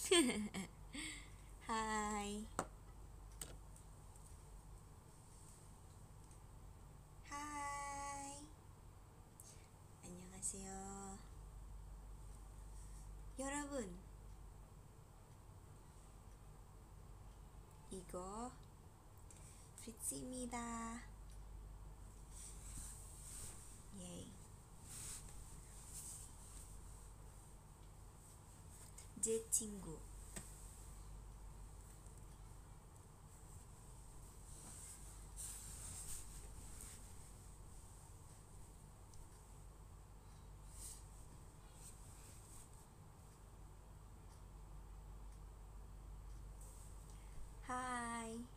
Hai. Hai. 안녕하세요. 여러분, 이거 프리츠입니다. 예이. 제 친구. Hai.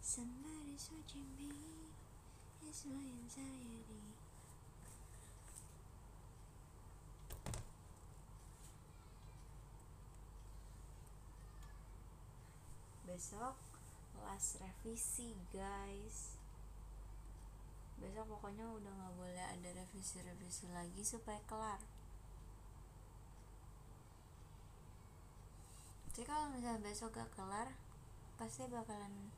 Somebody searching me is my anxiety. Besok kelas revisi, guys. Besok pokoknya udah gak boleh ada revisi-revisi lagi supaya kelar. Jadi kalau misalnya besok gak kelar, pasti bakalan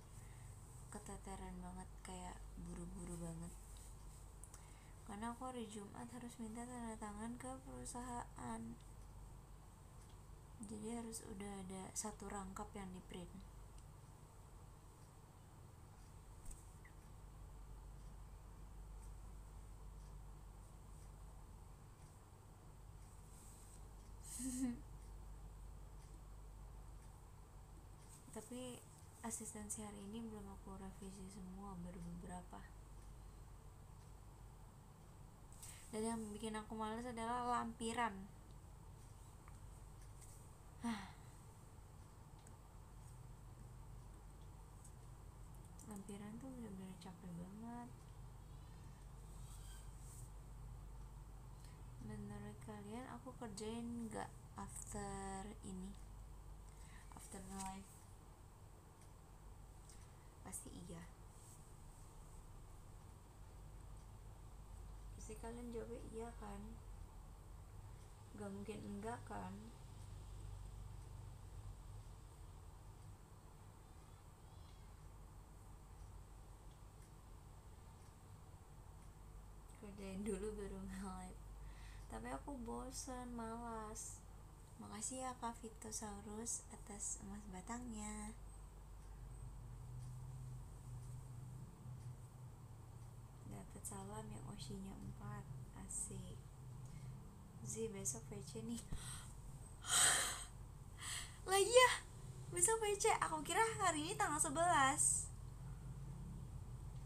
keteteran banget, kayak buru-buru banget. Karena aku hari Jumat harus minta tanda tangan ke perusahaan. Jadi harus udah ada satu rangkap yang di print. Tapi asistensi hari ini belum aku revisi semua, baru beberapa. Dan yang bikin aku males adalah lampiran. Lampiran tuh bener-bener capek banget. Menurut kalian aku kerjain gak after ini? After live? Pasti iya. Pasti kalian jawabnya iya kan? Gak mungkin enggak kan? Kerjain dulu baru nge-live. Tapi aku bosan, malas. Makasih ya Kak Vitosaurus atas emas batangnya. Dapat salam yang Oshinya 4. Asik. Zi, besok VC nih. Lah iya, besok VC. Aku kira hari ini tanggal 11.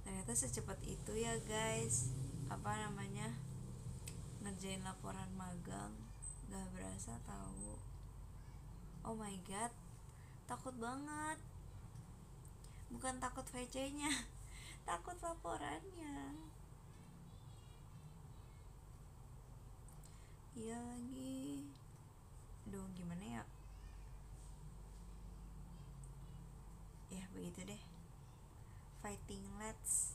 Ternyata secepat itu ya guys. Apa namanya, ngerjain laporan magang. Gak berasa tahu. Oh my god, takut banget. Bukan takut VC-nya, takut laporannya. Iya lagi. Duh, gimana ya? Ya begitu deh. Fighting let's.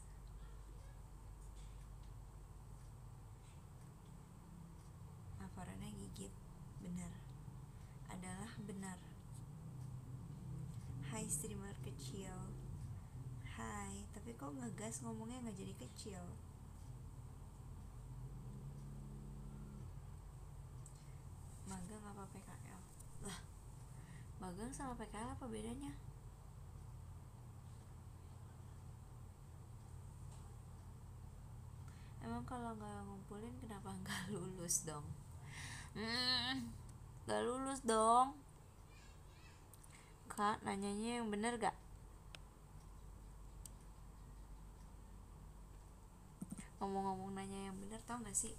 Laporannya gigit. Benar. Adalah benar. Hai streamer kecil. Hai, tapi kok ngegas ngomongnya gak jadi kecil? Magang apa PKL? Lah, magang sama PKL apa bedanya? Emang kalau gak ngumpulin kenapa gak lulus dong? Gak lulus dong. Kak, nanyanya yang bener gak? Ngomong-ngomong nanya yang bener, tau gak sih?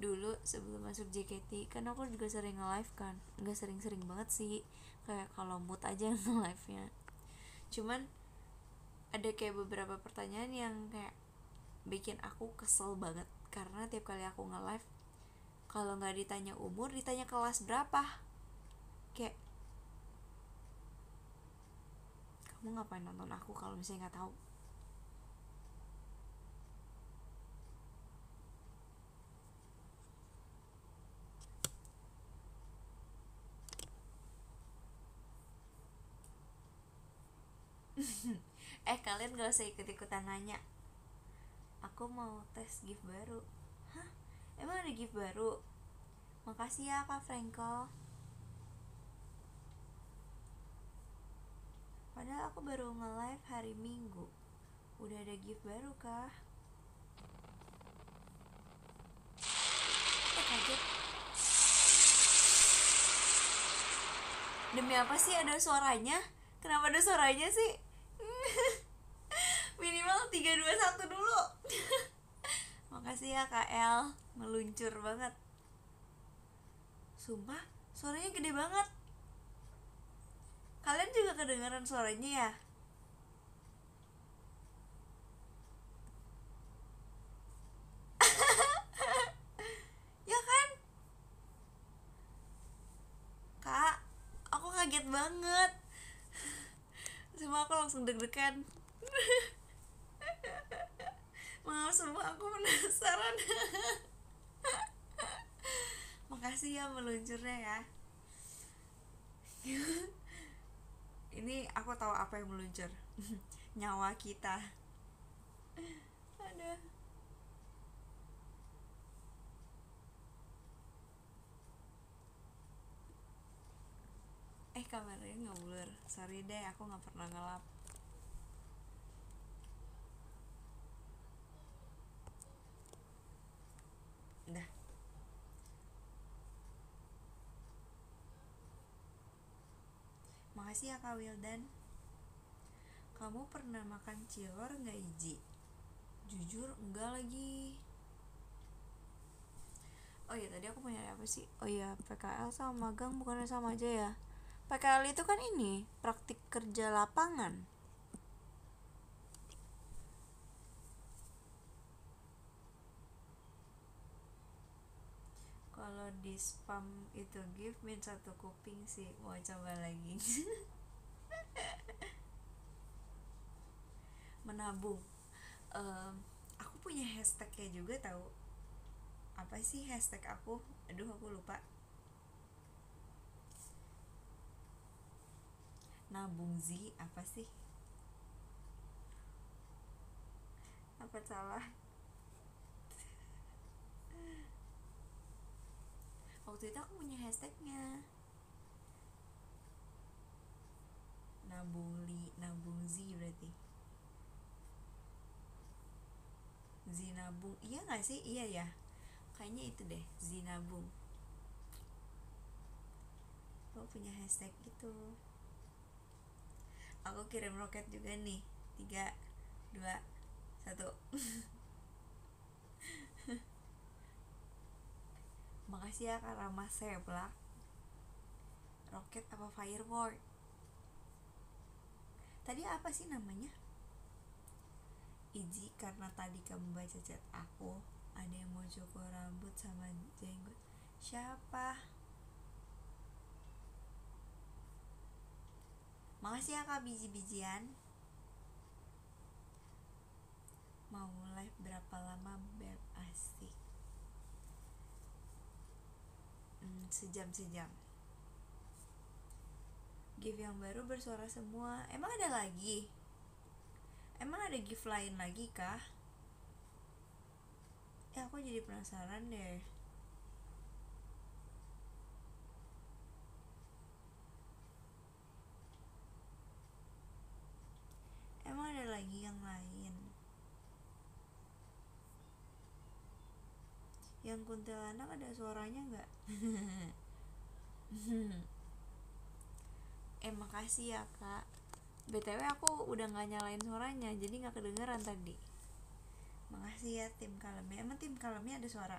Dulu sebelum masuk JKT kan aku juga sering nge-live kan. Gak sering-sering banget sih, kayak kalau mood aja nge-live nya. Cuman ada kayak beberapa pertanyaan yang kayak bikin aku kesel banget. Karena tiap kali aku nge-live, kalau gak ditanya umur, ditanya kelas berapa. Kayak, kamu ngapain nonton aku kalau misalnya gak tahu? Kalian gak usah ikut-ikutan nanya, aku mau tes gift baru. Hah, emang ada gift baru? Makasih ya Kak Franco. Padahal aku baru nge-live hari Minggu, udah ada gift baru kah? Kaget. Demi apa sih ada suaranya? Kenapa ada suaranya sih? Minimal 3 2 1 dulu. Makasih ya Kak El, meluncur banget. Sumpah, suaranya gede banget. Kalian juga kedengaran suaranya ya? Ya kan? Kak, aku kaget banget. Semua aku langsung deg-degan. Maaf semua, aku penasaran. Makasih ya meluncurnya ya. Ini aku tahu apa yang meluncur. Nyawa kita. Ada. Kameranya nggak blur. Sorry deh, aku nggak pernah ngelap. Udah. Makasih ya Kak Wildan. Kamu pernah makan cilor nggak Iji? Jujur enggak lagi. Oh iya, tadi aku mau nyari apa sih? Oh iya, PKL sama magang bukannya sama aja ya? PKL itu kan ini praktik kerja lapangan. Kalau di spam itu gift min 1 kuping sih, mau coba lagi. Menabung. Aku punya hashtagnya juga tahu. Apa sih hashtag aku? Aduh, aku lupa. Nabung Z apa sih? Apa salah? Waktu itu aku punya hashtagnya. Nabung Z berarti. Z nabung. Iya gak sih? Iya ya. Kayaknya itu deh, Z nabung. Aku punya hashtag itu. Aku kirim roket juga nih. 3 2 1. Makasih ya Kak Rama Seblak. Roket apa firework? Tadi apa sih namanya? Iji, karena tadi kamu baca chat aku, ada yang mau cukur rambut sama jenggot. Siapa? Makasih ya Kak biji-bijian. Mau live berapa lama Beb? Asik. Sejam. Gift yang baru bersuara semua. Emang ada lagi? Emang ada gift lain lagi kah? Aku jadi penasaran deh. Emang ada lagi yang lain? Yang kuntilanak ada suaranya nggak? Makasih ya Kak. BTW aku udah nggak nyalain suaranya, jadi nggak kedengeran tadi. Makasih ya tim kalemnya. Emang tim kalemnya ada suara?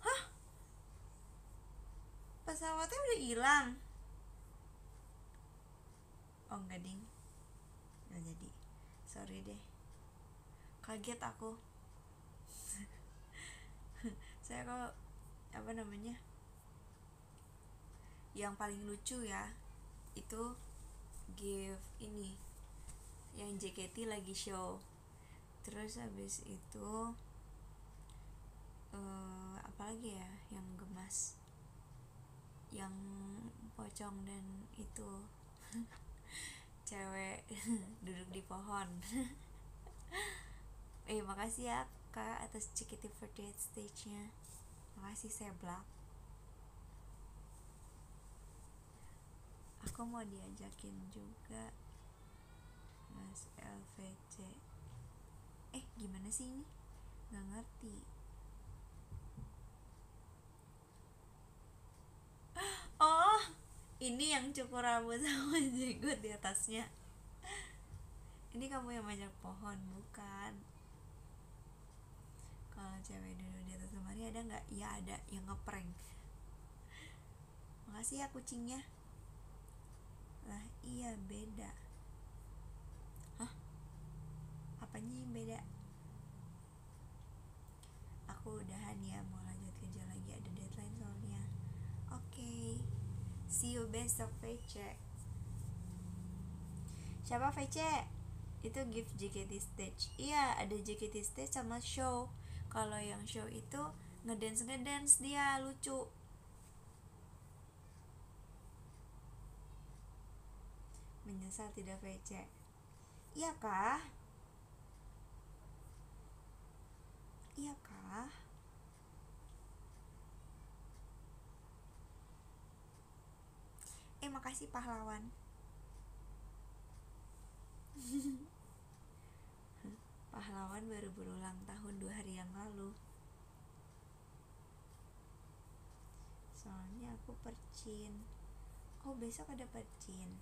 Hah? Pesawatnya udah hilang? Oh enggak ding, nggak jadi. Sorry deh. Kaget aku. Saya kok apa namanya? Yang paling lucu ya itu give ini yang JKT lagi show. Terus habis itu apalagi ya yang gemas, yang pocong dan itu cewek duduk di pohon. Makasih ya kak atas JKT48 stage-nya. Makasih Seblak. Aku mau diajakin juga Mas LVC. Gimana sih ini? Nggak ngerti. Oh, ini yang cukur rambut sama jenggot di atasnya. Ini kamu yang manjat pohon, bukan? Kalau cewek duduk di atas lemari ada nggak? Ya ada, yang ngeprank. Makasih ya kucingnya. Lah iya beda. Hah? Apanya yang beda? Aku udahan ya, mau lanjut kerja lagi, ada deadline soalnya. Oke. See you besok VC. Siapa VC? Itu gift JKT stage. Iya, ada JKT stage sama show. Kalau yang show itu ngedance dia lucu. Menyesal tidak VC. Iya kah? Iya kah? Makasih pahlawan. Pahlawan baru berulang tahun 2 hari yang lalu. Soalnya aku percin. Oh, besok ada percin.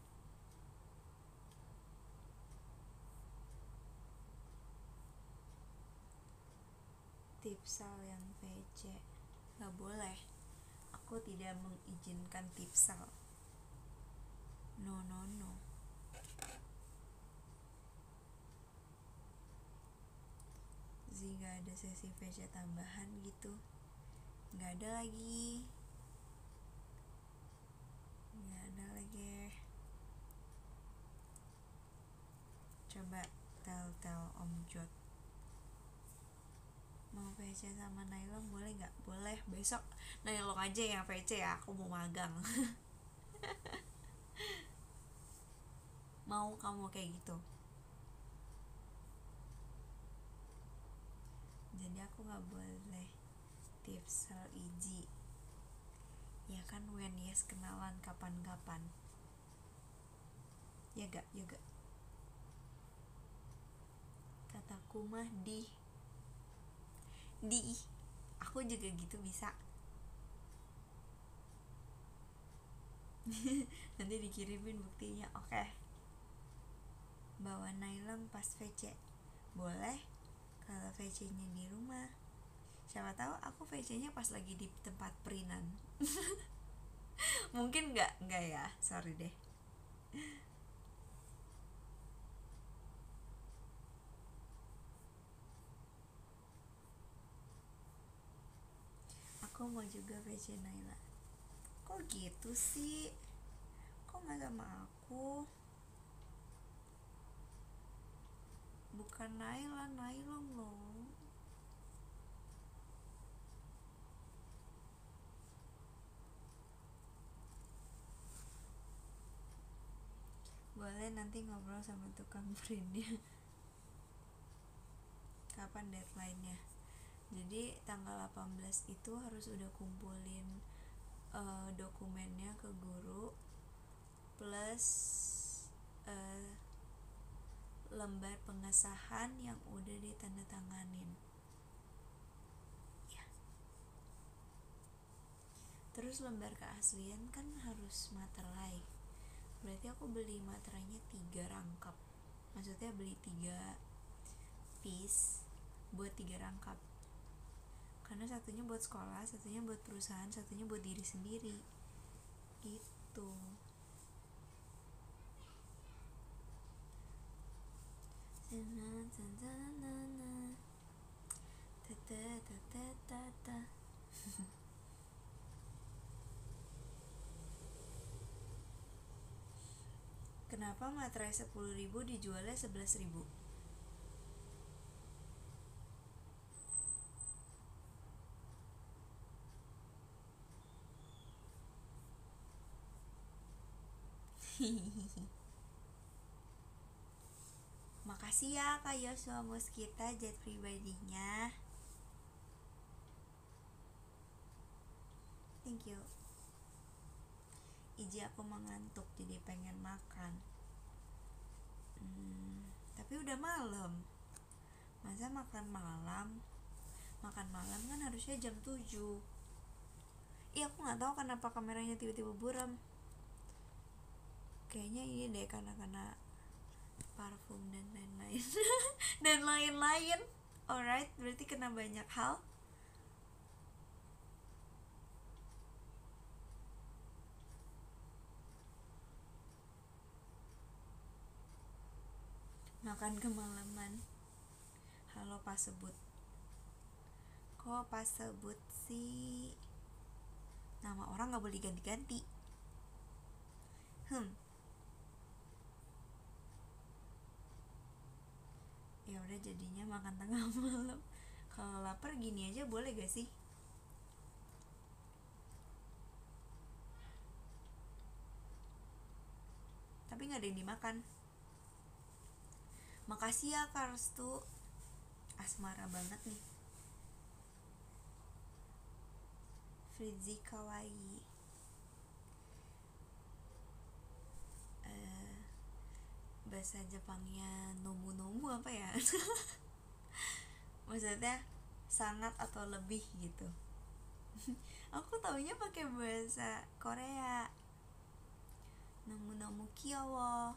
Tipsal yang VC. Gak boleh. Aku tidak mengizinkan tipsal. No. Gak ada sesi VC tambahan gitu. Gak ada lagi. Coba tell Om Jot. Mau VC sama Nailong boleh gak? Boleh, besok Nailong aja yang VC ya, aku mau magang. Mau kamu kayak gitu? Jadi aku gak boleh tipsal Iji. Ya kan when yes kenalan kapan-kapan. Ya gak? Kataku mah di aku juga gitu bisa. Nanti dikirimin buktinya. Oke. Bawa Nailong pas VC boleh kalau VC nya di rumah. Siapa tahu aku VC nya pas lagi di tempat perinan. Mungkin enggak ya, sorry deh. Aku mau juga VC Naila. Kok gitu sih? Kok gak sama aku? Bukan Naila, Nailong loh. Boleh nanti ngobrol sama tukang printnya. Kapan deadline-nya? Jadi tanggal 18 itu harus udah kumpulin dokumennya ke guru plus lembar pengesahan yang udah ditandatanganin ya. Terus lembar keaslian kan harus materai. Berarti aku beli materainya 3 rangkap. Maksudnya beli 3 piece buat 3 rangkap. Karena satunya buat sekolah, satunya buat perusahaan, satunya buat diri sendiri. Gitu. Kenapa materai 10.000 dijualnya 11.000? Makasih ya Kak Yosua Muskita jet pribadinya. Thank you. Iji aku mengantuk jadi pengen makan. Tapi udah malam. Masa makan malam? Makan malam kan harusnya jam 7. Iya aku gak tahu kenapa kameranya tiba-tiba buram. Kayaknya ini deh karena parfum dan lain-lain. Dan lain-lain. Alright, berarti kena banyak hal. Makan kemalaman. Halo pas sebut. Kok pas sebut sih? Nama orang gak boleh ganti-ganti. Ya udah jadinya makan tengah malam. Kalau lapar gini aja boleh gak sih? Tapi gak ada yang dimakan. Makasih ya Karstu. Asmara banget nih. Fritzi kawaii. Bahasa Jepangnya nomu-nomu apa ya? Maksudnya sangat atau lebih gitu. Aku taunya pakai bahasa Korea. Nomu-nomu kyowo.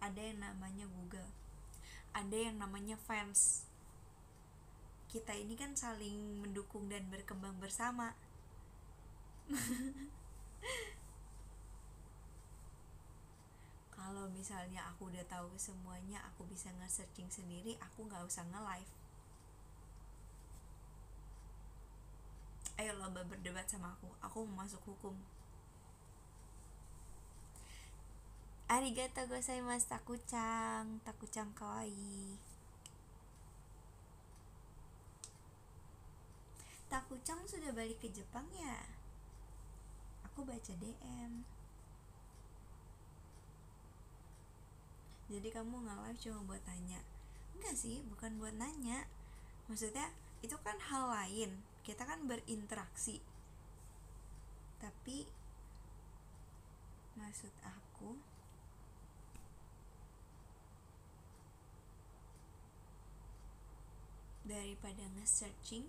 Ada yang namanya Google, ada yang namanya fans. Kita ini kan saling mendukung dan berkembang bersama. Kalau misalnya aku udah tahu semuanya, aku bisa nge-searching sendiri, aku gak usah nge-live. Ayo lomba berdebat sama aku mau masuk hukum. Arigato gozaimasu Takucang kawaii. Takucang sudah balik ke Jepang ya? Aku baca DM. Jadi kamu nge-live cuma buat tanya? Enggak sih, bukan buat nanya. Maksudnya itu kan hal lain. Kita kan berinteraksi. Tapi maksud aku daripada nge-searching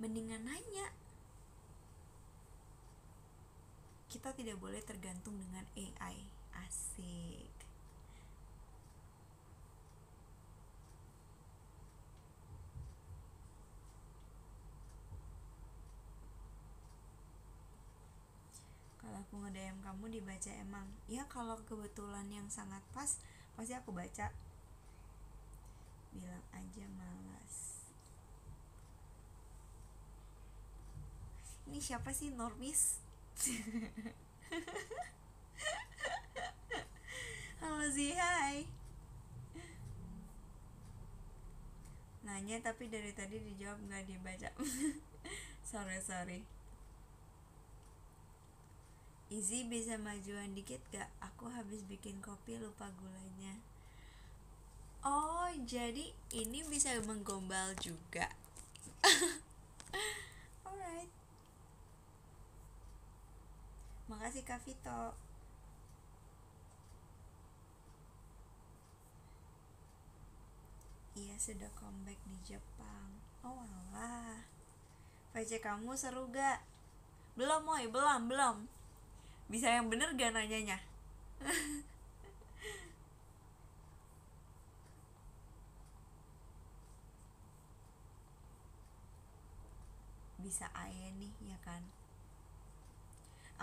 mendingan nanya. Kita tidak boleh tergantung dengan AI. Asik. Kalau aku nge-DM kamu dibaca emang. Ya kalau kebetulan yang sangat pas pasti aku baca. Bilang aja malas. Ini siapa sih Normis? Halo sih, hai. Nanya tapi dari tadi dijawab gak dibaca. Sorry. Izzy bisa majuan dikit gak? Aku habis bikin kopi lupa gulanya. Oh, jadi ini bisa menggombal juga. Alright. Makasih Kak Vito. Iya sudah comeback di Jepang. Oh alah. VC kamu seru gak? Belum moy, belum. Bisa yang bener gak nanyanya? Bisa aja nih ya kan.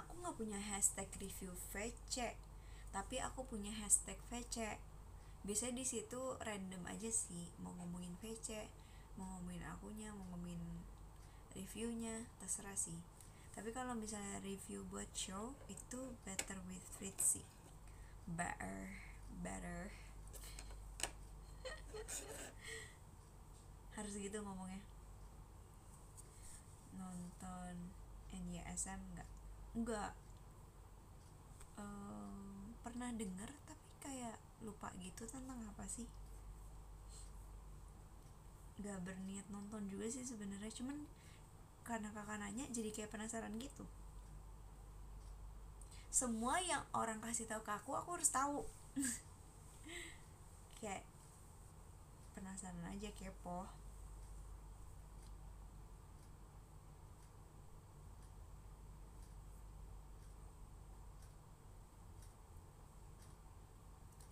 aku nggak punya hashtag review VC, tapi aku punya hashtag VC. Biasanya di situ random aja sih, mau ngomongin VC, mau ngomongin akunya, mau ngomongin reviewnya, terserah sih. Tapi kalau misalnya review buat show itu better with Fritzy, better harus gitu ngomongnya. Nonton NYSM enggak pernah denger tapi kayak lupa gitu tentang apa sih. Gak berniat nonton juga sih sebenarnya, cuman karena kakak nanya jadi kayak penasaran gitu. Semua yang orang kasih tahu ke aku harus tahu. Kayak penasaran aja, kepo.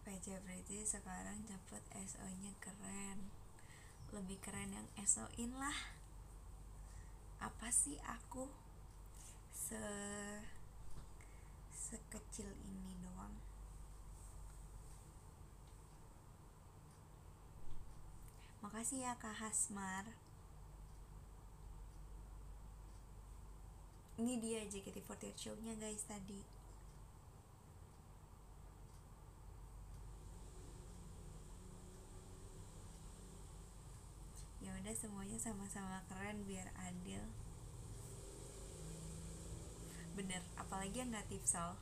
PC Pretty sekarang dapet SO-nya keren, lebih keren yang SO-in lah. Apa sih aku sekecil ini doang. Makasih ya Kak Hasmar. Ini dia JKT48 show-nya guys tadi. Ya udah, semuanya sama-sama keren biar adil. Bener, apalagi yang nggak tipsal.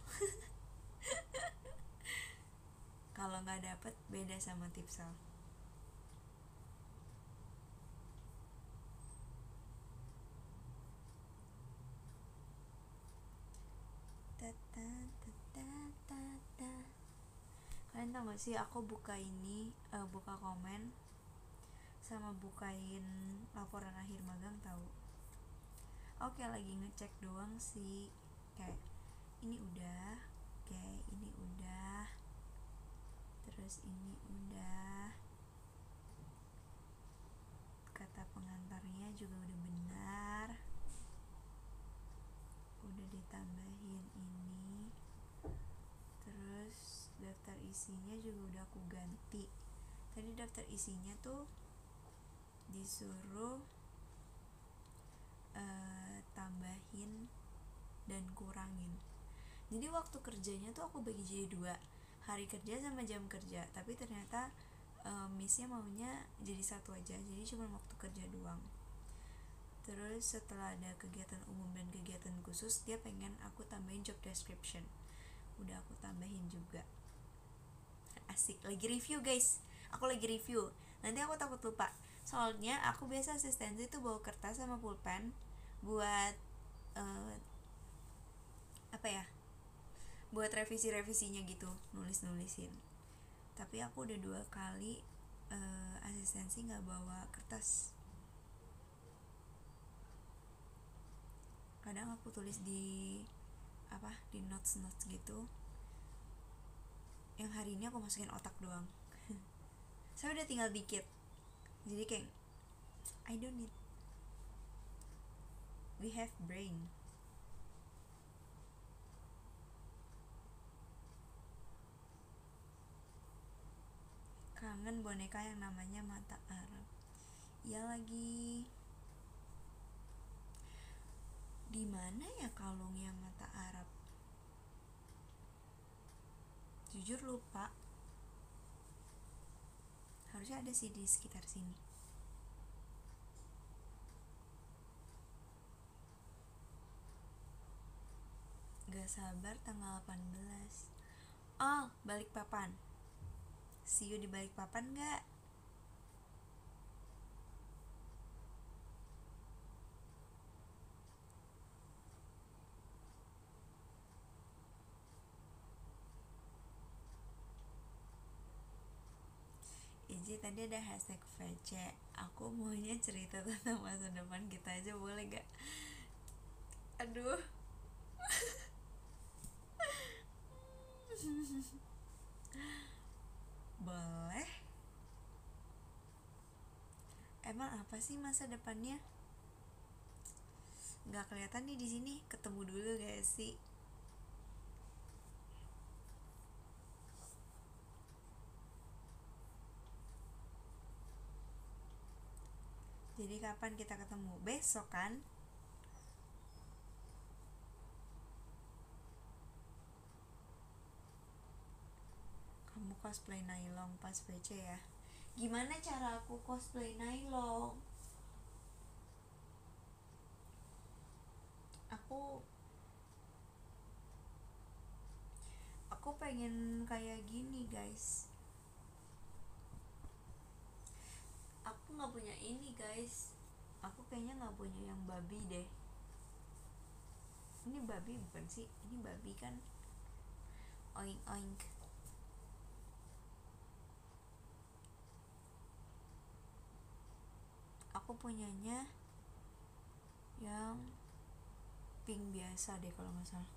Kalau nggak dapet beda sama tipsal. Kalian tau gak sih, aku buka ini, buka komen sama bukain laporan akhir magang tahu. Oke, lagi ngecek doang sih, kayak ini udah, kayak ini udah, terus ini udah, kata pengantarnya juga udah benar, udah ditambahin ini, terus daftar isinya juga udah aku ganti. Tadi daftar isinya tuh disuruh tambahin dan kurangin. Jadi waktu kerjanya tuh aku bagi jadi 2, hari kerja sama jam kerja, tapi ternyata missnya maunya jadi 1 aja, jadi cuma waktu kerja doang. Terus setelah ada kegiatan umum dan kegiatan khusus, dia pengen aku tambahin job description, udah aku tambahin juga. Asik, lagi review guys, aku lagi review, nanti aku takut lupa. Soalnya aku biasa asistensi tuh bawa kertas sama pulpen buat buat revisinya gitu, nulisin. Tapi aku udah 2 kali asistensi nggak bawa kertas. Kadang aku tulis di notes gitu, yang hari ini aku masukin otak doang. Saya udah tinggal dikit, jadi kayak I don't need, we have brain. Kangen boneka yang namanya Mata Arab. Ya lagi. Di mana ya kalungnya Mata Arab? Jujur lupa. Harusnya ada sih di sekitar sini. Gak sabar tanggal 18. Oh, Balikpapan. See you di Balikpapan gak? Iji, tadi ada hashtag VC. Aku maunya cerita tentang masa depan kita aja, boleh gak? Aduh. Boleh. Emang apa sih masa depannya? Nggak kelihatan nih di sini. Ketemu dulu gak sih? Jadi kapan kita ketemu? Besok kan? Kamu cosplay Nailong pas PC ya? Gimana cara aku cosplay Nailong? Aku aku pengen kayak gini guys. Aku nggak punya ini guys. Aku kayaknya nggak punya yang babi deh. Ini babi bukan sih? Ini babi kan? Oink oink. Aku punyanya yang pink biasa deh kalau nggak salah.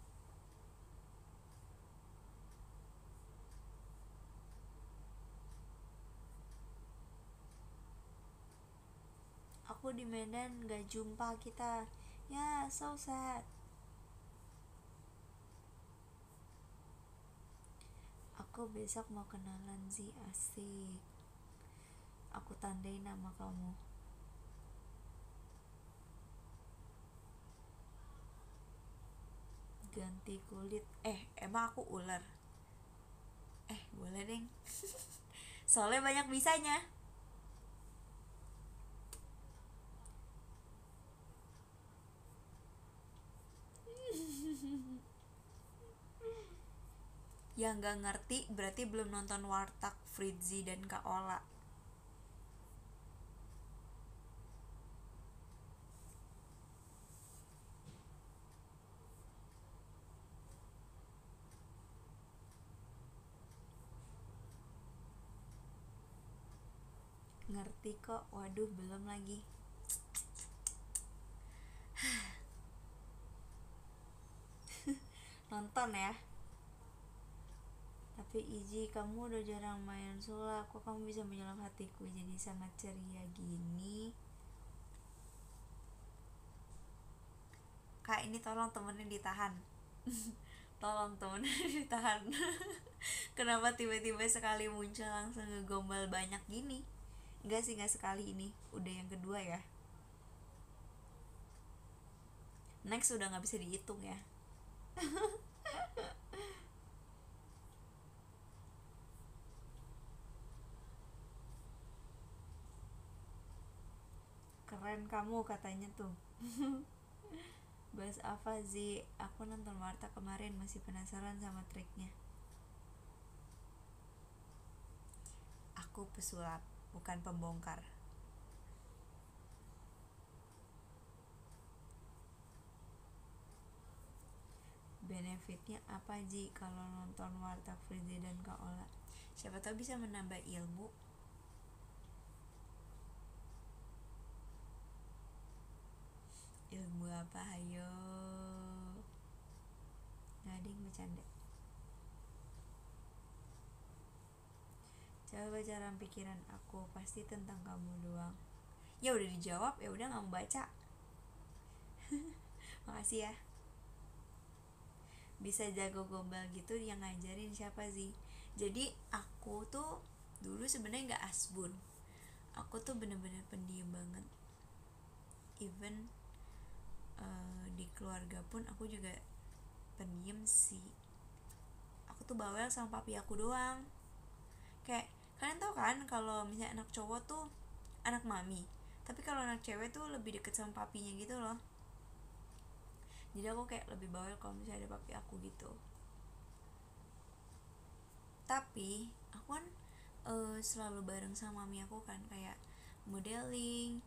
Aku di Medan gak jumpa kita. Ya, so sad. Aku besok mau kenalan sih, asik. Aku tandain nama kamu. Ganti kulit. Emang aku ular? Boleh deng. Soalnya banyak bisanya. Yang gak ngerti berarti belum nonton Warteg Fritzi dan Kak Ola. Ngerti kok. Waduh, belum lagi. Nonton ya. Tapi Iji, kamu udah jarang main sulap. Kok kamu bisa menyulap hatiku jadi sangat ceria gini? Kak, ini tolong temennya ditahan. Tolong temennya ditahan. Kenapa tiba-tiba sekali muncul langsung ngegombal banyak gini? Enggak sih, enggak sekali ini. Udah yang kedua ya. Next udah gak bisa dihitung ya. Keren kamu katanya tuh. Bahas apa sih? Aku nonton Warta kemarin, masih penasaran sama triknya. Aku pesulap, bukan pembongkar. Benefitnya apa Ji kalau nonton Warteg Fritzi dan Kak Ola? Siapa tahu bisa menambah ilmu. Ilmu apa ayo? Nggak ada yang bercanda. Coba baca pikiran aku, pasti tentang kamu doang. Ya udah dijawab, ya udah nggak mau baca. Makasih ya. Bisa jago gombal gitu yang ngajarin siapa sih? Jadi aku tuh dulu sebenarnya nggak asbun. Aku tuh bener-bener pendiam banget. Even di keluarga pun aku juga pendiam sih. Aku tuh bawel sama papi aku doang. Kayak kalian tau kan kalau misalnya anak cowok tuh anak mami, tapi kalau anak cewek tuh lebih deket sama papinya gitu loh. Jadi aku kayak lebih bawel kalau misalnya ada papi aku gitu. Tapi aku kan selalu bareng sama mami aku kan, kayak modeling,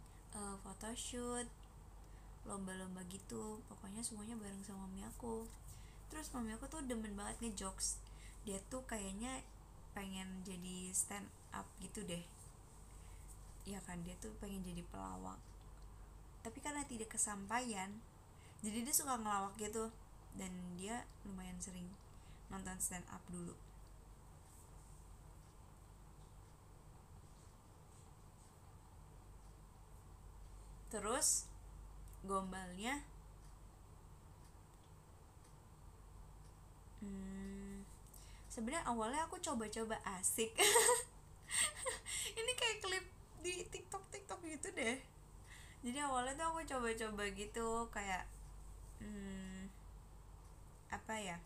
photoshoot, lomba-lomba gitu. Pokoknya semuanya bareng sama mami aku. Terus mami aku tuh demen banget ngejokes. Dia tuh kayaknya pengen jadi stand up gitu deh. Ya kan, dia tuh pengen jadi pelawak. Tapi karena tidak kesampaian, jadi dia suka ngelawak gitu. Dan dia lumayan sering nonton stand up dulu. Terus gombalnya sebenarnya awalnya aku coba-coba asik. Ini kayak klip di TikTok gitu deh. Jadi awalnya tuh aku coba-coba gitu kayak apa ya,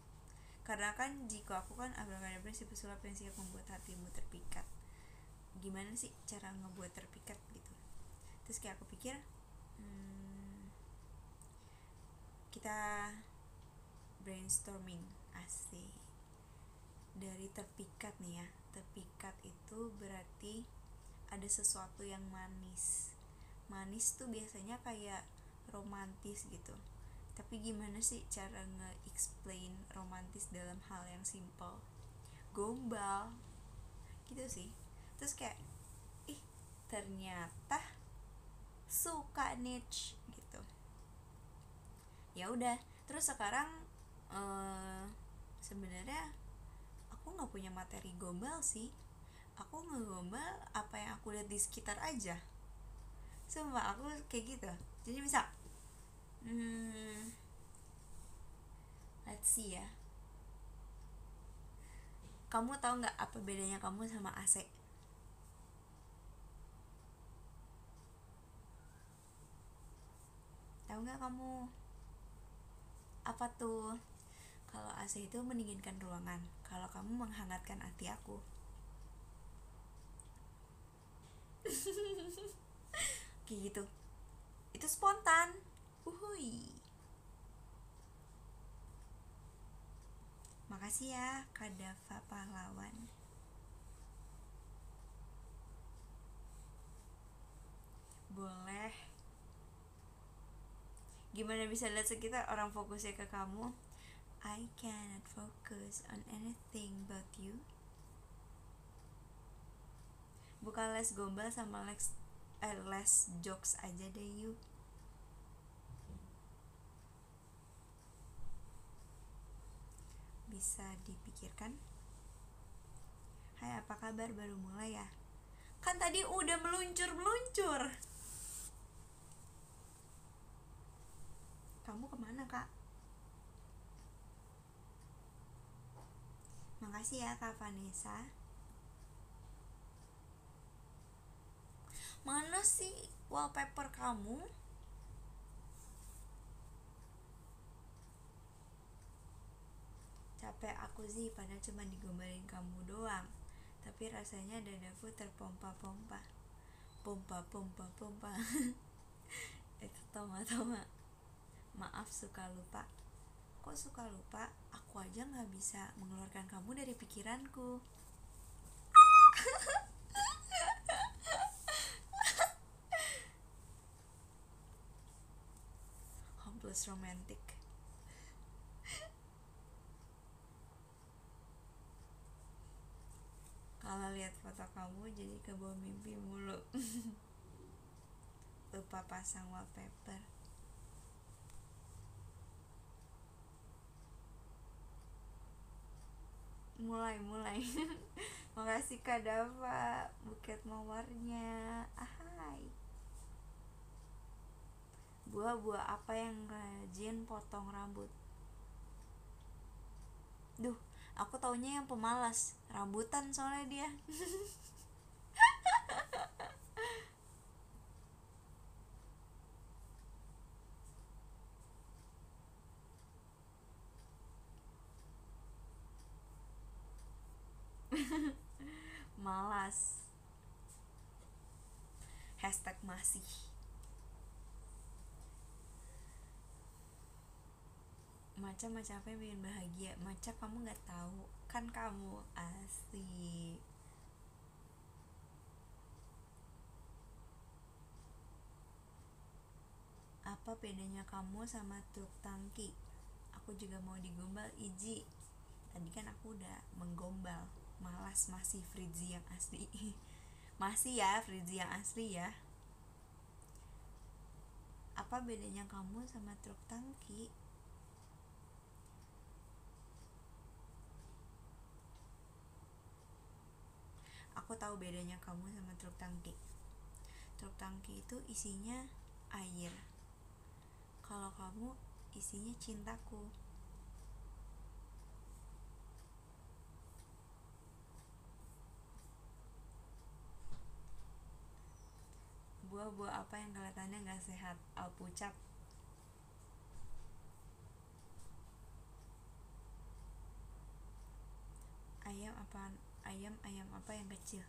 karena kan jika aku kan abracadabra si pesulap yang siap membuat hatimu terpikat, gimana sih cara ngebuat terpikat gitu. Terus kayak aku pikir kita brainstorming asik dari terpikat nih ya. Terpikat itu berarti ada sesuatu yang manis. Manis tuh biasanya kayak romantis gitu, tapi gimana sih cara nge-explain romantis dalam hal yang simple? Gombal gitu sih. Terus kayak ih ternyata suka niche gitu. Ya udah, terus sekarang sebenarnya aku nggak punya materi gombal sih. Aku ngegombal apa yang aku lihat di sekitar aja. Sumpah aku kayak gitu. Jadi misal let's see ya, kamu tahu nggak apa bedanya kamu sama AC? Tahu nggak kamu? Apa tuh? Kalau AC itu mendinginkan ruangan, kalau kamu menghangatkan hati aku. Kayak gitu. Itu spontan. Uhuy. Makasih ya Kak Dava pahlawan. Boleh. Gimana bisa lihat sekitar orang fokusnya ke kamu? I cannot focus on anything but you. Bukan les gombal sama les jokes aja deh you. Bisa dipikirkan. Hai, apa kabar? Baru mulai ya? Kan tadi udah meluncur. Kamu kemana kak? Makasih ya Kak Vanessa. Mana sih wallpaper kamu? Capek aku sih, padahal cuma digombalin kamu doang. Tapi rasanya dadaku terpompa-pompa. Pompa. Itu Toma. Maaf suka lupa. Kok suka lupa? Aku aja gak bisa mengeluarkan kamu dari pikiranku. Hopeless romantic. Kalau lihat foto kamu jadi kebawa mimpi mulu. Lupa pasang wallpaper. Mulai. Makasih Kak Dava, buket mawarnya. Ahai. Buah apa yang rajin potong rambut? Duh, aku taunya yang pemalas, rambutan soalnya dia. Malas. Hashtag masih. Maca apa yang bikin bahagia? Maca kamu nggak tahu kan, kamu asik. Apa bedanya kamu sama truk tangki? Aku juga mau digombal Iji. Tadi kan aku udah menggombal. Malas masih Fritzi yang asli. Masih ya Fritzi yang asli ya. Apa bedanya kamu sama truk tangki? Aku tahu bedanya kamu sama truk tangki. Truk tangki itu isinya air. Kalau kamu isinya cintaku. tahu buah apa yang kelihatannya nggak sehat? Alpucat. Ayam apa? Ayam apa yang kecil?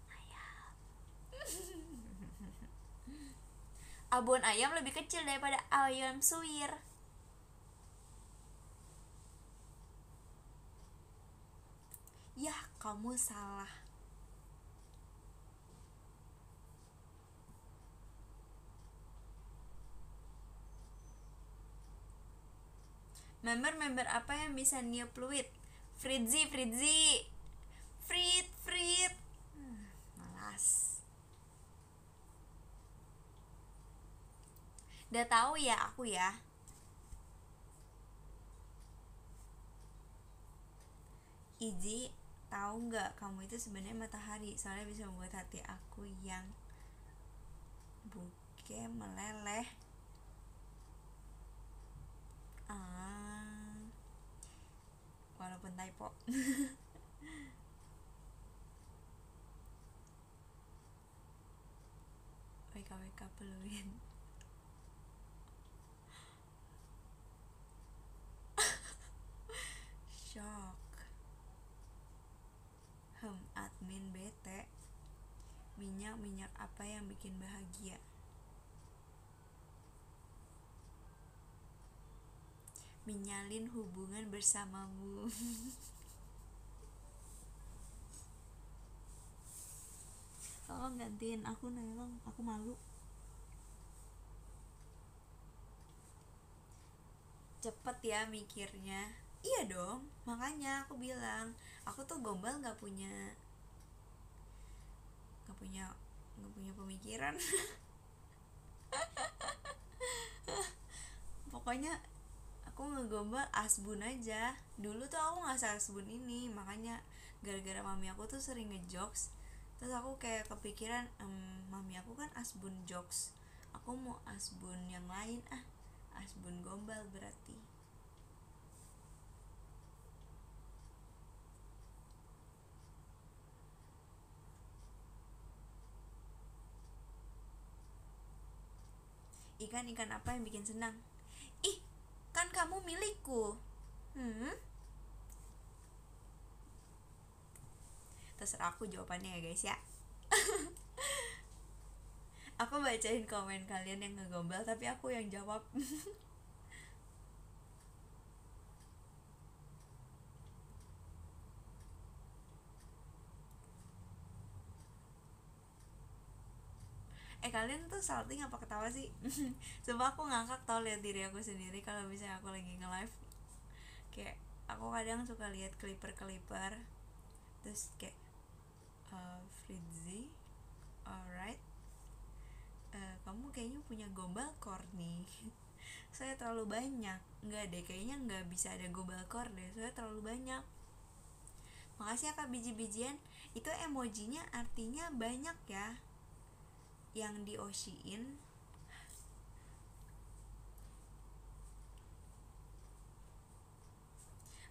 Ayam. Abon ayam lebih kecil daripada ayam suwir. Yah, kamu salah. Member apa yang bisa niup fluid? Fritzy. Frit. Malas. Udah tahu ya aku ya. Iji, tahu nggak kamu itu sebenarnya matahari, soalnya bisa membuat hati aku yang buke meleleh. Walaupun typo. WKWK peluin. Shock. Admin bete. Minyak apa yang bikin bahagia? Menyalin hubungan bersamamu. Tolong gantiin aku Nailong, aku malu. Cepet ya mikirnya. Iya dong, makanya aku bilang aku tuh gombal nggak punya pemikiran. Pokoknya aku ngegombal asbun aja. Dulu tuh aku nggak asbun ini, makanya gara-gara mami aku tuh sering ngejokes, terus aku kayak kepikiran, mami aku kan asbun jokes, aku mau asbun yang lain, asbun gombal berarti. Ikan apa yang bikin senang? Ih, kan kamu milikku. Terserah aku jawabannya ya guys ya. Aku bacain komen kalian yang ngegombal, tapi aku yang jawab. Kalian tuh salting apa ketawa sih? Sumpah aku ngakak tau lihat diri aku sendiri kalau misalnya aku lagi nge-live. Kayak aku kadang suka lihat clipper terus kayak Fritzy, alright, kamu kayaknya punya gombal core nih. Saya terlalu banyak. Nggak deh, kayaknya nggak bisa ada gombal core deh, saya terlalu banyak. Makasih ya kak biji-bijian. Itu emojinya artinya banyak ya yang di Oshiin.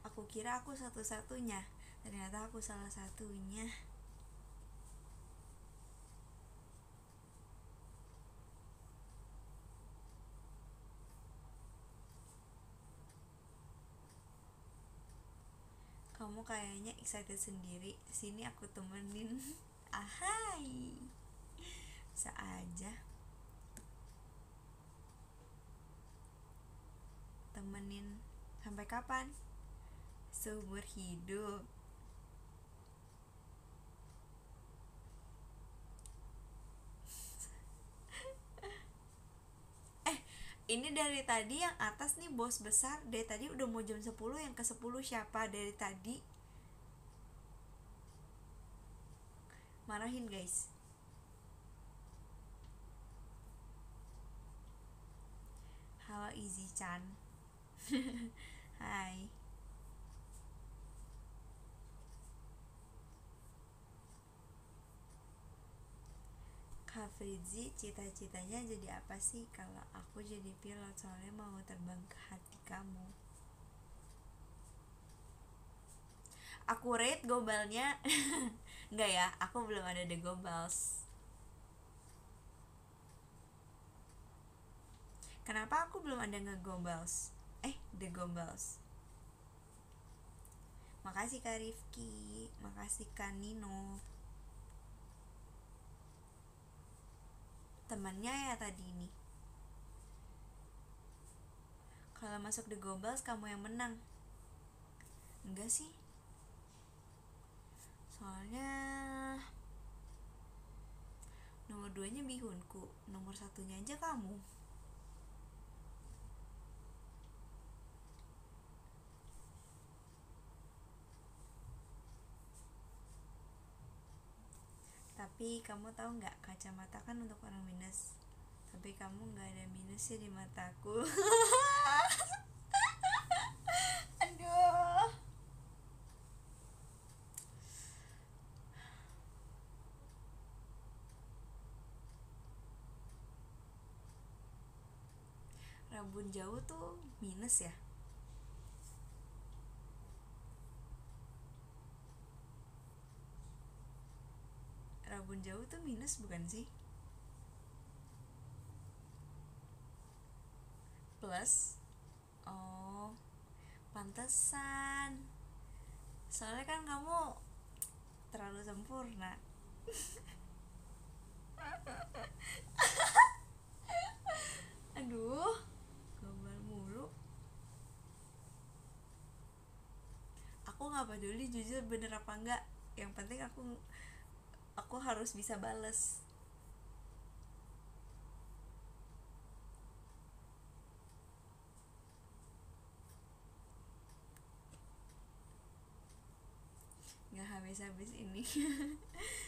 Aku kira aku satu-satunya, ternyata aku salah satunya. Kamu kayaknya excited sendiri. Sini aku temenin. Ahai. Bisa aja. Temenin sampai kapan? Seumur hidup. Ini dari tadi yang atas nih bos besar. Dari tadi udah mau jam 10, yang ke 10 siapa dari tadi? Marahin guys. Halo Easy Chan. Hai. Kak Fritzy, cita-citanya jadi apa sih? Kalau aku jadi pilot, soalnya mau terbang ke hati kamu. Aku rate gombalnya. Enggak ya, aku belum ada the gombals. Kenapa aku belum ada ngegombals? The Gombals. Makasih Kak Rifki, makasih Kak Nino. Temannya ya tadi nih. Kalau masuk The Gombals kamu yang menang. Enggak sih. Soalnya nomor 2-nya Bihunku, nomor 1-nya aja kamu. Tapi kamu tahu nggak, kacamata kan untuk orang minus, tapi kamu nggak ada minusnya di mataku. Aduh. Rabun Jauh tuh minus ya? Rabun Jauh tuh minus bukan sih? Plus? Oh, pantesan. Soalnya kan kamu terlalu sempurna. Aduh, gombal mulu. Aku nggak peduli jujur bener apa enggak. Yang penting aku harus bisa bales. Nggak habis-habis ini.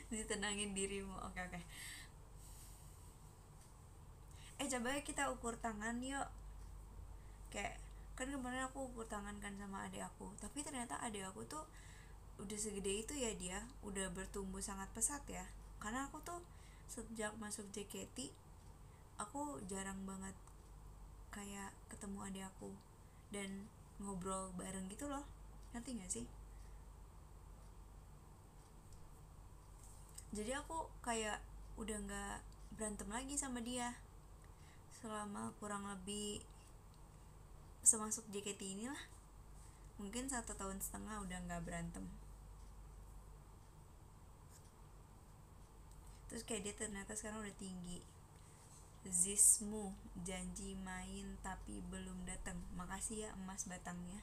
Ditenangin dirimu. Oke. Coba kita ukur tangan yuk. Kayak kan kemarin aku ukur tangan kan sama adik aku, tapi ternyata adik aku tuh udah segede itu ya, dia udah bertumbuh sangat pesat ya. Karena aku tuh sejak masuk JKT aku jarang banget kayak ketemu adik aku dan ngobrol bareng gitu loh, ngerti gak sih? Jadi aku kayak udah gak berantem lagi sama dia selama kurang lebih semasuk JKT inilah, mungkin 1,5 tahun udah gak berantem. Terus kayak dia ternyata sekarang udah tinggi. Zismu janji main tapi belum datang. Makasih ya emas batangnya.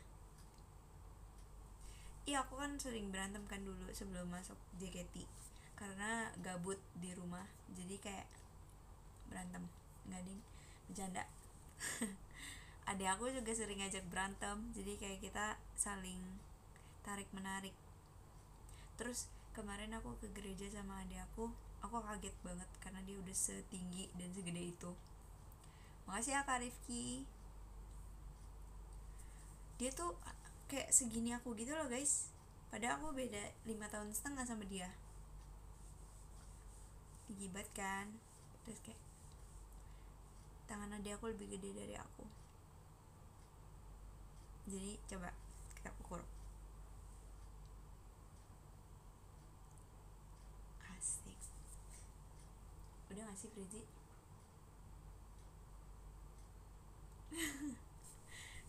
Iya, aku kan sering berantem kan dulu sebelum masuk JKT karena gabut di rumah, jadi kayak berantem. Nggak ding, bercanda. Adik aku juga sering ngajak berantem, jadi kayak kita saling tarik menarik. Terus kemarin aku ke gereja sama adik aku kaget banget karena dia udah setinggi dan segede itu. Makasih ya Kak Rifki. Dia tuh kayak segini aku gitu loh guys, padahal aku beda 5,5 tahun sama dia. Digibat kan. Terus kayak tangan adik aku lebih gede dari aku, jadi coba kita ukur. Asik. Udah gak sih Frizi?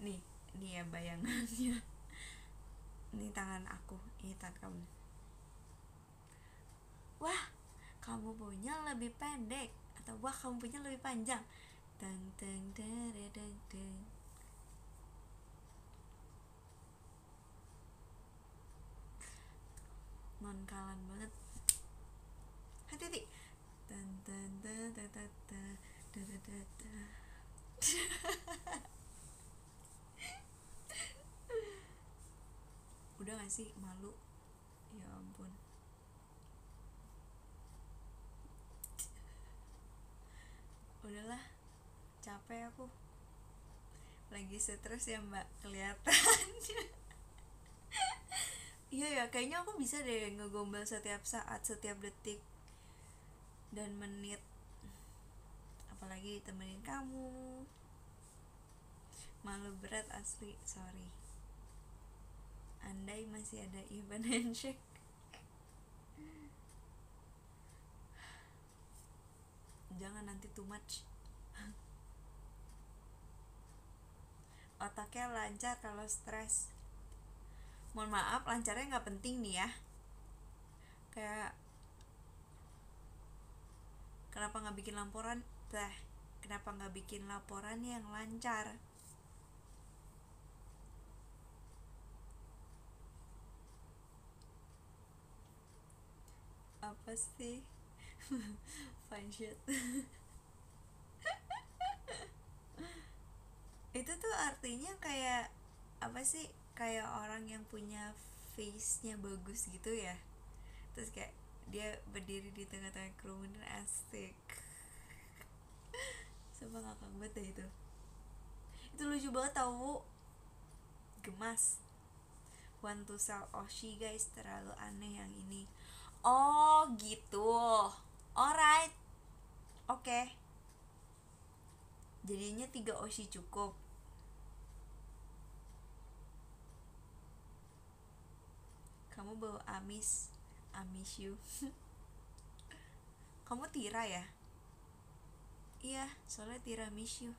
nih ya bayangannya. Ini tangan aku, ini tangan kamu. Wah, kamu punya lebih pendek, atau wah kamu punya lebih panjang. Teng teng dere deng deng. Non-kalan banget. Hati-hati. Ten ten ten ten ten ten. Udah gak sih, malu? Ya ampun. Udahlah, capek aku. Lagi stres ya mbak, kelihatannya. Iya ya, kayaknya aku bisa deh ngegombal setiap saat, setiap detik dan menit. Apalagi ditemenin kamu. Malu berat asli, sorry. Andai masih ada even handshake. Jangan nanti too much. otaknya lancar kalau stres. Mohon maaf, lancarnya nggak penting nih ya. Kayak kenapa nggak bikin laporan? Kenapa nggak bikin laporan yang lancar? Apa sih? Fine shit. Itu tuh artinya kayak apa sih? Kayak orang yang punya face-nya bagus gitu ya. Terus kayak dia berdiri di tengah-tengah kerumunan, asik. Sumpah ngakak banget deh itu. Itu lucu banget tau. Gemas. Want to sell Oshi guys, terlalu aneh yang ini. Oh gitu. Alright. Oke. Jadinya 3 Oshi cukup. Kamu bawa amis. Amis you. Kamu Tira ya? Iya, soalnya Tira miss you.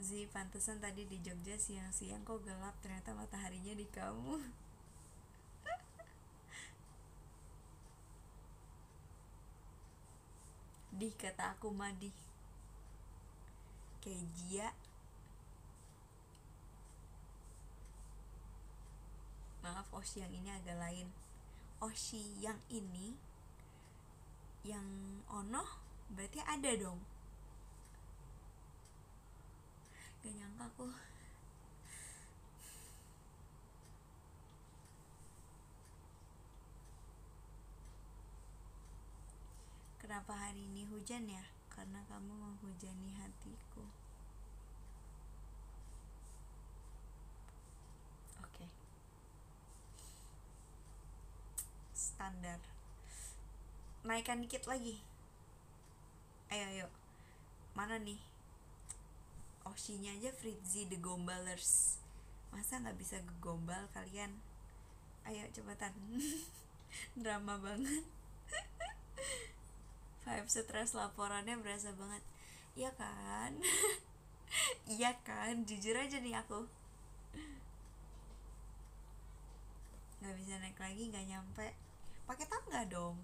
Zi, pantesan tadi di Jogja siang-siang kok gelap, ternyata mataharinya di kamu. Di kata aku Madi. Kayak Jia. Maaf, Oshi yang ini agak lain. Oshi yang ini, yang Ono, berarti ada dong. Gak nyangka aku. Kenapa hari ini hujan ya? Karena kamu menghujani hatiku. Oke. Standar. Naikkan dikit lagi. Ayo. Mana nih? Oshinya aja Fritzy the Gombalers. Masa gak bisa gegombal kalian? Ayo cepetan. Drama banget. Vibe stres laporannya berasa banget. Iya kan? Iya kan? Jujur aja nih aku. Gak bisa naik lagi, gak nyampe. Pakai tangga dong.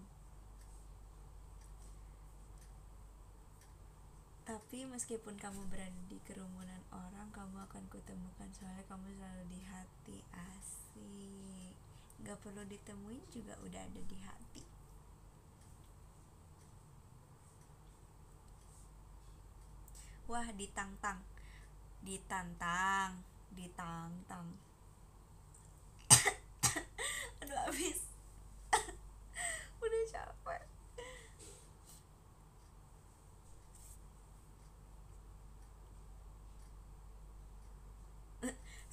Tapi meskipun kamu berada di kerumunan orang, kamu akan kutemukan, soalnya kamu selalu di hati. Asik. Gak perlu ditemuin juga udah ada di hati. Wah, ditantang. Aduh, habis. Udah capek.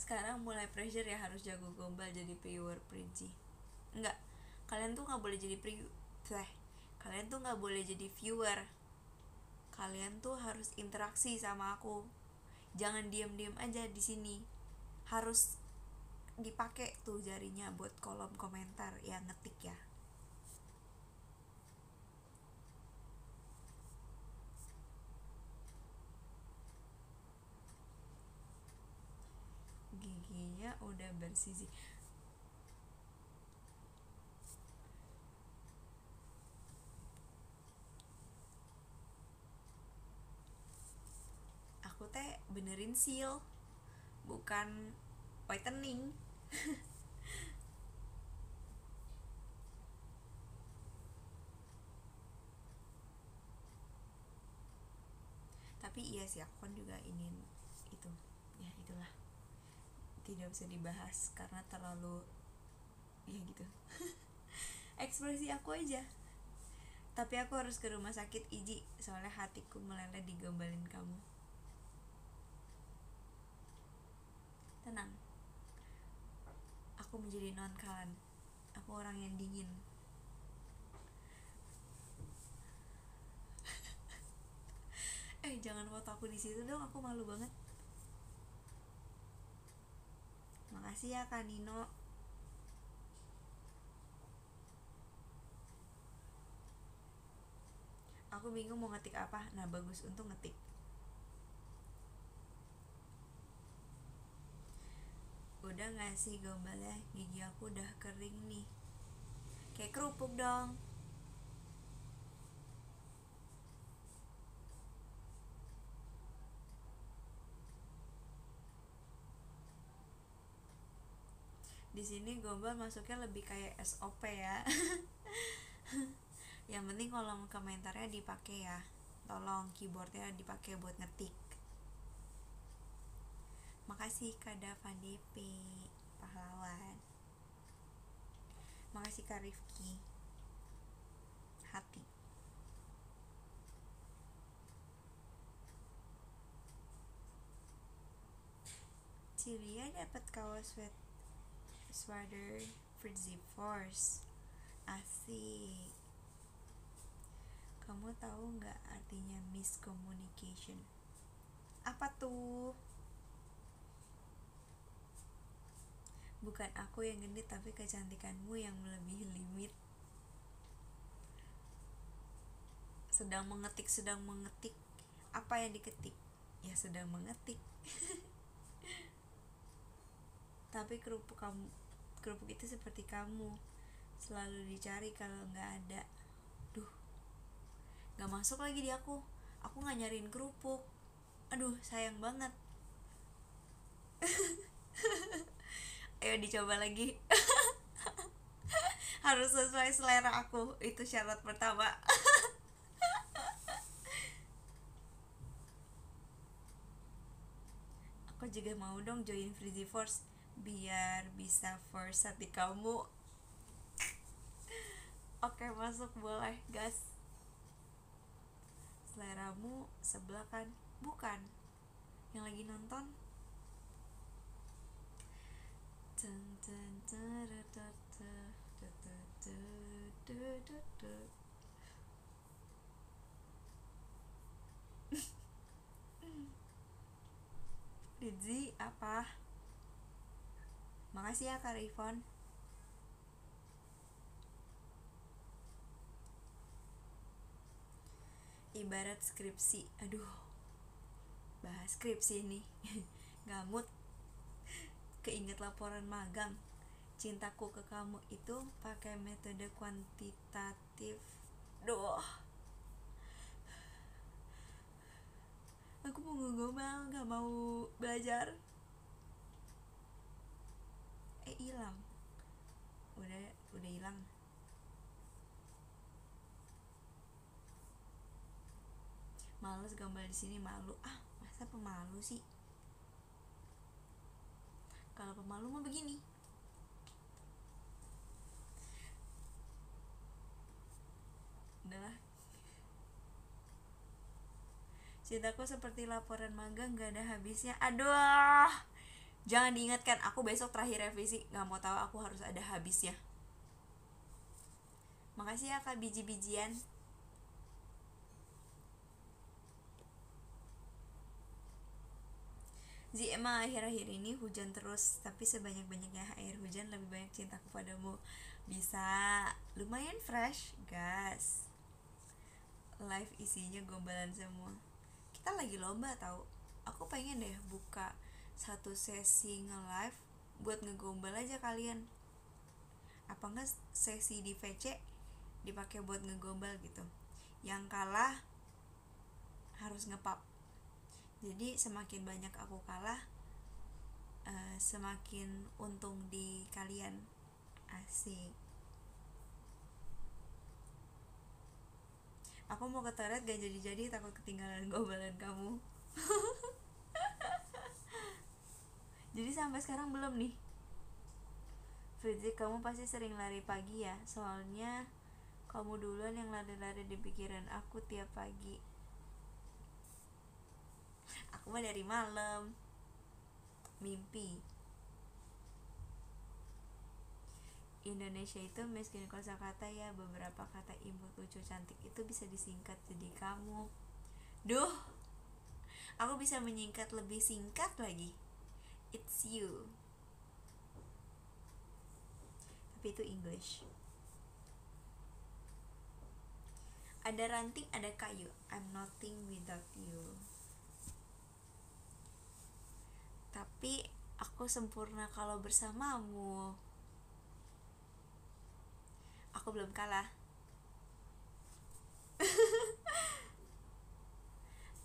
Sekarang mulai pressure ya, harus jago gombal jadi viewer Priji. Enggak, kalian tuh nggak boleh jadi kalian tuh nggak boleh jadi viewer. Kalian tuh harus interaksi sama aku. Jangan diam-diam aja di sini. Harus dipakai tuh jarinya buat kolom komentar ya, ngetik ya. Giginya udah bersih sih. Aku teh benerin seal, bukan whitening. Tapi iya sih, aku kan juga ingin itu. Ya itulah, tidak bisa dibahas karena terlalu ya gitu. Ekspresi aku aja. Tapi aku harus ke rumah sakit Iji, soalnya hatiku meleleh digombalin kamu. Tenang, aku menjadi non-kalan. Aku orang yang dingin. Jangan foto aku di situ dong, aku malu banget. Makasih ya Kak Nino. Aku bingung mau ngetik apa. Nah bagus untuk ngetik. Udah gak sih gombalnya? Gigi aku udah kering nih. Kayak kerupuk dong. Di sini gombal masuknya lebih kayak SOP ya. Yang penting kolom komentarnya dipakai ya. Tolong keyboardnya dipakai buat ngetik. Makasih Kak Dava DP pahlawan. Makasih Kak Rifki hati. Cilia dapat kaos sweater Frizzy Force. Asik. Kamu tahu nggak artinya miscommunication? Apa tuh? Bukan aku yang genit, tapi kecantikanmu yang melebihi limit. Sedang mengetik. Apa yang diketik? Ya sedang mengetik. Tapi kerupuk itu seperti kamu, selalu dicari kalau nggak ada. Duh, nggak masuk lagi di aku. Aku nggak nyariin kerupuk. Aduh, sayang banget. Ayo dicoba lagi. Harus sesuai selera aku, itu syarat pertama. Aku juga mau dong join Frizzy Force biar bisa first hati kamu. Oke, masuk boleh, gas. Seleramu sebelah kan? Bukan. Yang lagi nonton. Rizzy apa? Makasih ya Kak Rifon. Ibarat skripsi. Aduh, bahas skripsi nih. Gamut. Keinget laporan magang. Cintaku ke kamu itu pakai metode kuantitatif. Duh, aku mau ngomel, gak mau belajar. Hilang. Udah hilang. Males gambar di sini, malu. Masa pemalu sih? Kalau pemalu mah begini. Udahlah. Cintaku seperti laporan magang, gak ada habisnya. Aduh, jangan diingatkan. Aku besok terakhir revisi. Gak mau tahu aku harus ada habisnya. Makasih ya Kak biji-bijian. Emang akhir-akhir ini hujan terus, tapi sebanyak-banyaknya air hujan lebih banyak cintaku padamu. Bisa lumayan fresh, gas. Live isinya gombalan semua. Kita lagi lomba tau. Aku pengen deh buka satu sesi nge-live buat ngegombal aja kalian. Apa enggak sesi di VC dipakai buat ngegombal gitu. Yang kalah harus ngepap. Jadi semakin banyak aku kalah, semakin untung di kalian. Asik. Aku mau ke toilet gak jadi-jadi, takut ketinggalan gombalan kamu. Jadi sampai sekarang belum nih. Frizzy, kamu pasti sering lari pagi ya? Soalnya kamu duluan yang lari-lari di pikiran aku tiap pagi. Aku mah dari malam mimpi. Indonesia itu miskin kosakata ya. Beberapa kata imut, lucu, cantik itu bisa disingkat jadi kamu. Duh, aku bisa menyingkat lebih singkat lagi. It's you. Tapi itu English. Ada ranting, ada kayu. I'm nothing without you. Tapi aku sempurna kalau bersamamu. Aku belum kalah.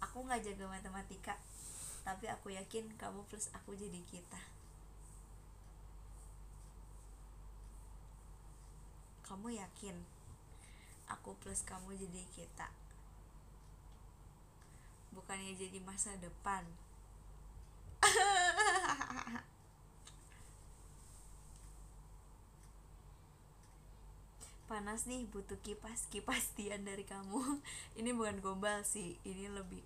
Aku gak jago matematika, tapi aku yakin kamu plus aku jadi kita. Kamu yakin aku plus kamu jadi kita? Bukannya jadi masa depan. Panas nih, butuh kipastian dari kamu. Ini bukan gombal sih, ini lebih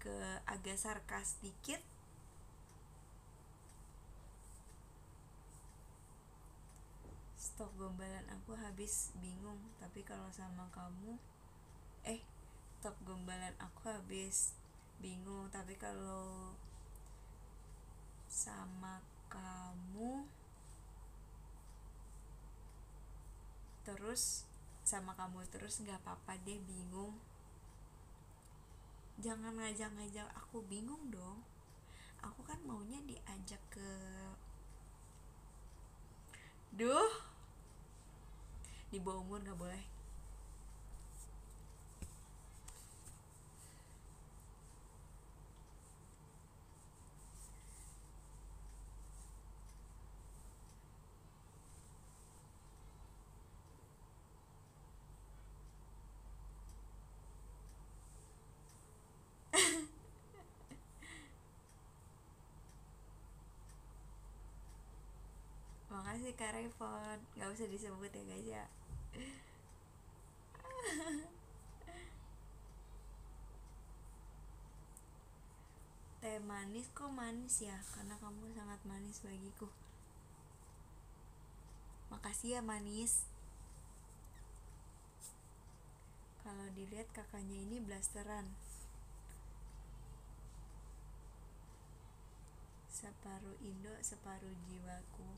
ke agak sarkas dikit. Stok gombalan aku habis, bingung. Tapi kalau sama kamu stok gombalan aku habis, bingung. Tapi kalau sama kamu terus nggak apa-apa deh, bingung. Jangan ngajak-ngajak aku bingung dong. Aku kan maunya diajak ke di bawah umur nggak boleh. Makasih Kak Revon, nggak usah disebut ya guys ya. Teh manis kok manis ya, karena kamu sangat manis bagiku. Makasih ya manis. Kalau dilihat kakaknya ini blasteran. Separuh Indo, separuh jiwaku.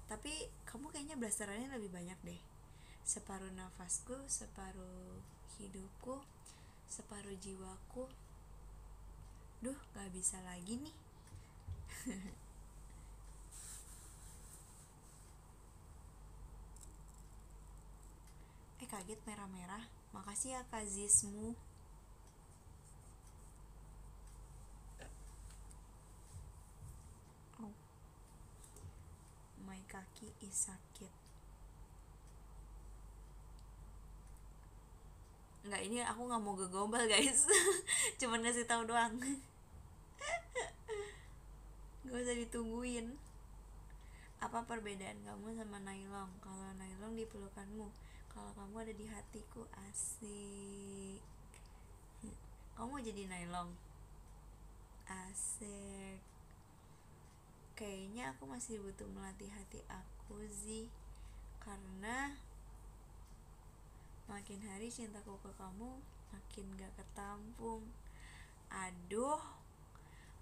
Tapi kamu kayaknya blasterannya lebih banyak deh. Separuh nafasku, separuh hidupku, separuh jiwaku. Duh, gak bisa lagi nih. Kaget merah-merah. Makasih ya Kak Zismu. Oh. My kaki is sakit. Enggak, ini aku nggak mau gegombal guys. Cuman ngasih tahu doang. Gak usah ditungguin. Apa perbedaan kamu sama Nailong? Kalau Nailong di pelukanmu, kalau kamu ada di hatiku. Asik. Kamu jadi Nailong. Asik. Kayaknya aku masih butuh melatih hati aku sih, karena makin hari cintaku ke kamu makin gak ketampung. Aduh,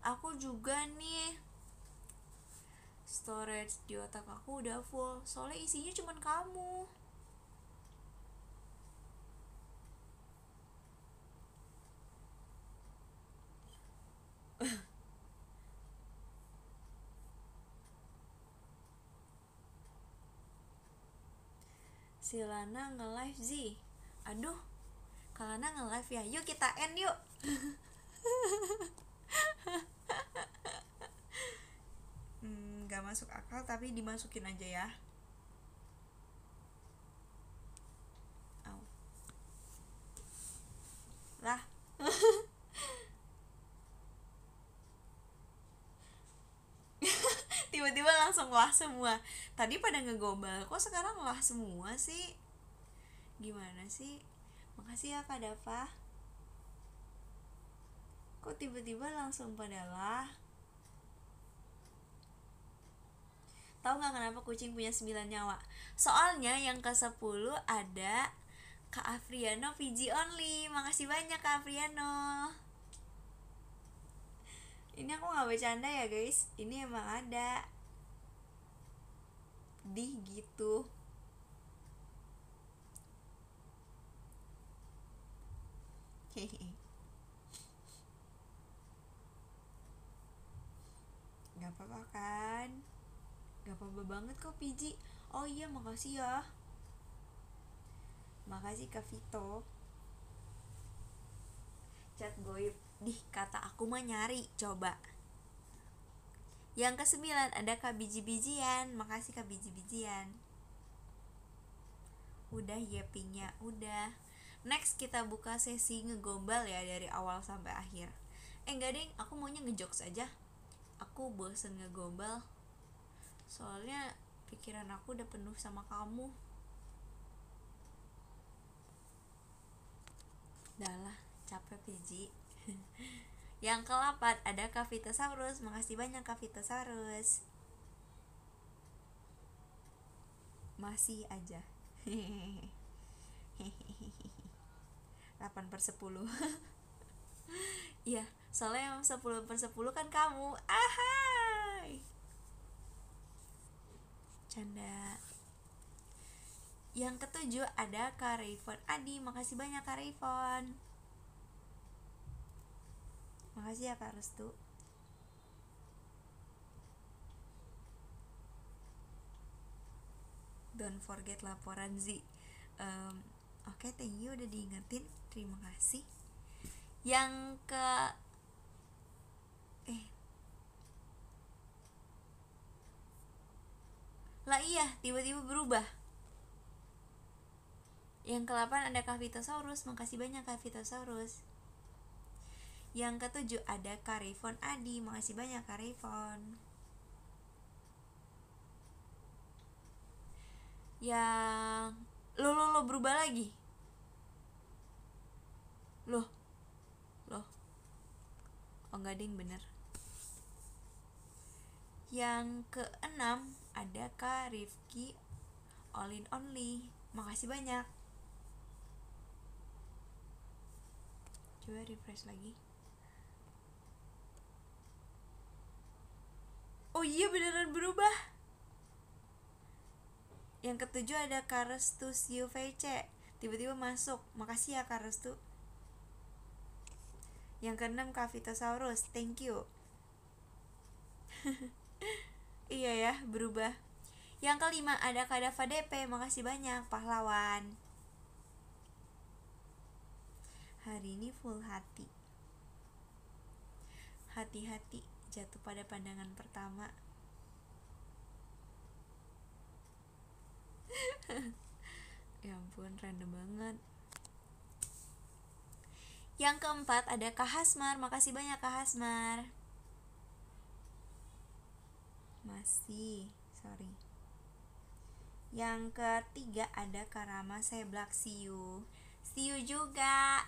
aku juga nih. Storage di otak aku udah full, soalnya isinya cuman kamu. Si Lana nge-live Zi. Aduh, kalau Lana nge-live ya. Yuk kita end yuk. Gak masuk akal tapi dimasukin aja ya. Lah. Tiba-tiba langsung lah semua. Tadi pada ngegombal, kok sekarang lah semua sih? Gimana sih? Makasih ya Kak Dava. Kok tiba-tiba langsung pada lah? Tahu nggak kenapa kucing punya 9 nyawa? Soalnya yang ke-10 ada Kak Afriano PG only. Makasih banyak Kak Afriano. Ini aku nggak bercanda ya guys, ini emang ada. Dih gitu. Hehe. Gak apa-apa kan? Gak apa-apa banget kok Piji. Oh iya, makasih ya. Makasih Kak Vito. Chat goib. Dih, kata aku mah nyari. Coba. Yang ke-9 ada Kak Biji-bijian. Makasih Kak Biji-bijian. Udah yapingnya, udah. Next kita buka sesi ngegombal ya dari awal sampai akhir. Enggak deng, aku maunya ngejokes aja. Aku bosen ngegombal. Soalnya pikiran aku udah penuh sama kamu. Dahlah, capek Piji. Yang ke-8 ada Kavitosaurus. Makasih banyak Kavitosaurus. Masih aja. 8/10. Iya, soalnya yang 10/10 kan kamu. Ahai. Canda. Yang ke-7 ada Kak Rayfon Adi. Makasih banyak Kak Rayfon. Makasih ya Kak Restu. Don't forget laporan Z. Oke, thank you udah diingetin. Terima kasih. Yang ke lah iya, tiba-tiba berubah. Yang ke-8 ada Kavitosaurus. Makasih banyak Kavitosaurus. Yang ke-7 ada Karifon Adi. Makasih banyak Karifon. Yang lo berubah lagi. Loh. Oh enggak ding, bener. Yang ke-6 ada Kak Rifki All in Only. Makasih banyak. Coba refresh lagi. Oh iya, beneran berubah. Yang ke-7 ada Karestu VC. Tiba-tiba masuk. Makasih ya Karestu. Yang ke-6 Kavitosaurus. Thank you. Iya ya, berubah. Yang ke-5 ada Kadava DP. Makasih banyak pahlawan. Hari ini full hati. Hati-hati jatuh pada pandangan pertama. Ya ampun, random banget. Yang ke-4 ada Kak Hasmar. Makasih banyak Kak Hasmar. Masih, sorry. Yang ke-3 ada Karama Seblak. See you juga.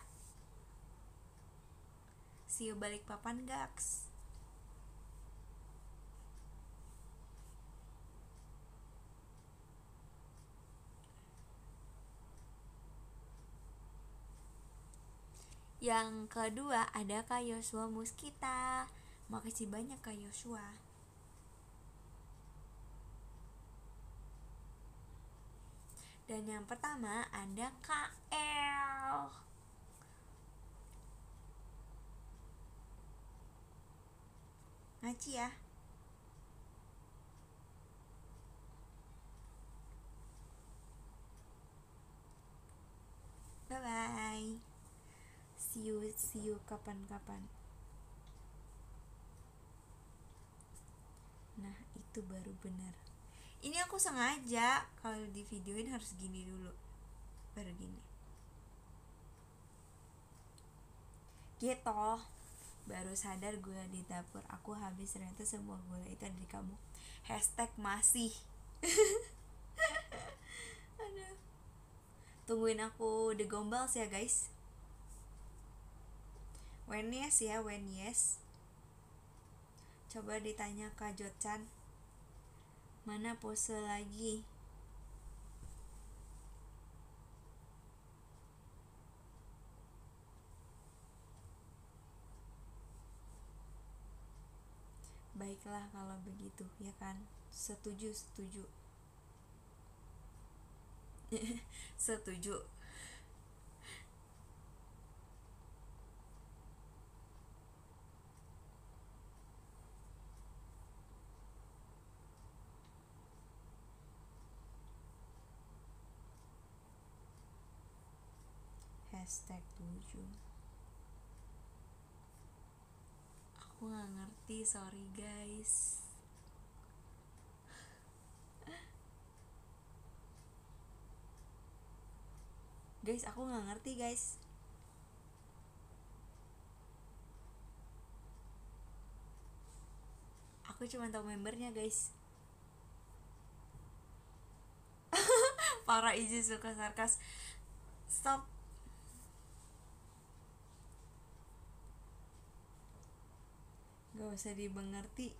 See you balik papan Gax. Yang kedua ada Kak Yosua Muskita. Makasih banyak Kak Yosua. Dan yang pertama ada Kak El. Ngaci ya. Bye bye. See you kapan-kapan. Nah, itu baru benar. Ini aku sengaja kalau di videoin harus gini dulu. Baru gini. Gitu. Baru sadar gue di dapur. Aku habis, ternyata semua gula itu ada di kamu. #masih. Aduh. Tungguin aku The Gombals ya guys. When yes. Coba ditanya Kak Jochan. Mana pose lagi? Baiklah kalau begitu, ya kan? Setuju. Setuju. Hashtag 7. Aku nggak ngerti, sorry guys. Guys, aku nggak ngerti guys. Aku cuma tahu membernya guys. Para izin suka sarkas. Stop. Gak usah dimengerti.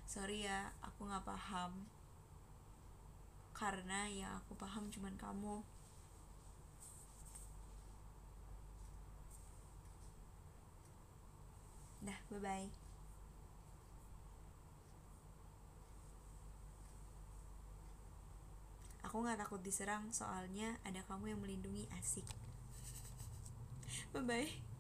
Sorry ya, aku gak paham. Karena yang aku paham cuman kamu. Dah, bye-bye. Aku gak takut diserang, soalnya ada kamu yang melindungi, asik. Bye-bye.